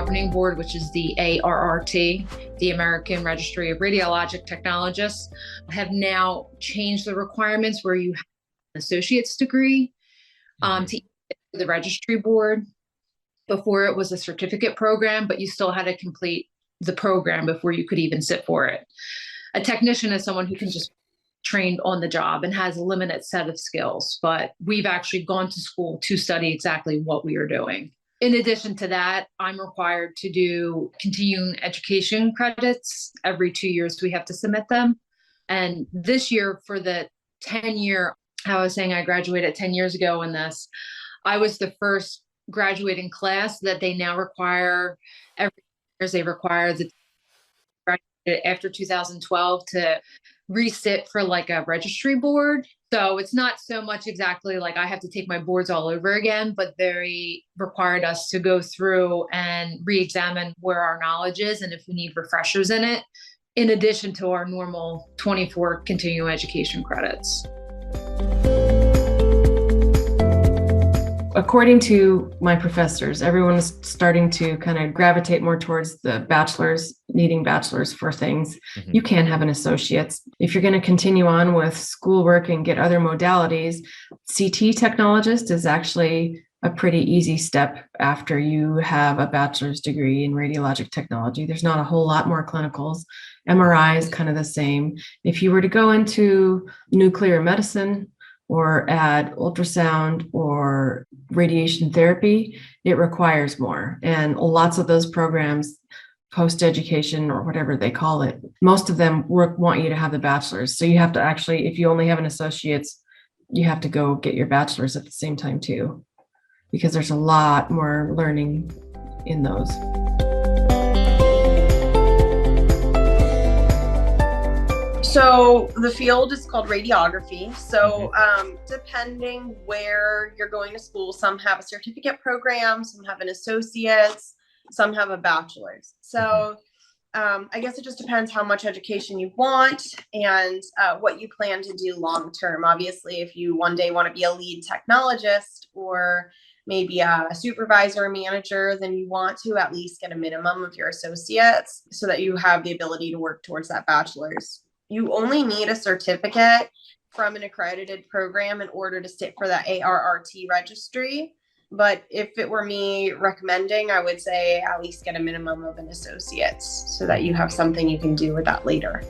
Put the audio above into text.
governing board, which is the ARRT, the American Registry of Radiologic Technologists, have now changed the requirements where you have an associate's degree to the registry board. Before it was a certificate program, but you still had to complete the program before you could even sit for it. A technician is someone who can just trained on the job and has a limited set of skills, but we've actually gone to school to study exactly what we are doing. In addition to that, I'm required to do continuing education credits. Every 2 years we have to submit them. And this year for the 10-year, I was saying I graduated 10 years ago in this, I was the first graduating class that they now require every year. They require the graduated after 2012 to resit for like a registry board. So it's not so much exactly like I have to take my boards all over again, but they required us to go through and re-examine where our knowledge is and if we need refreshers in it, in addition to our normal 24 continuing education credits. According to my professors, everyone is starting to kind of gravitate more towards the bachelor's, needing bachelor's for things. You can have an associate's. If you're going to continue on with schoolwork and get other modalities, CT technologist is actually a pretty easy step after you have a bachelor's degree in radiologic technology. There's not a whole lot more clinicals. MRI is kind of the same. If you were to go into nuclear medicine, or add ultrasound or radiation therapy, it requires more. And lots of those programs, post-education or whatever they call it, most of them want you to have the bachelor's. So you have to actually, if you only have an associate's, you have to go get your bachelor's at the same time too, because there's a lot more learning in those. So the field is called radiography. So depending where you're going to school, some have a certificate program, some have an associate's, some have a bachelor's. So I guess it just depends how much education you want and what you plan to do long term. Obviously, if you one day want to be a lead technologist or maybe a supervisor or manager, then you want to at least get a minimum of your associates so that you have the ability to work towards that bachelor's. You only need a certificate from an accredited program in order to sit for that ARRT registry. But if it were me recommending, I would say at least get a minimum of an associate's so that you have something you can do with that later.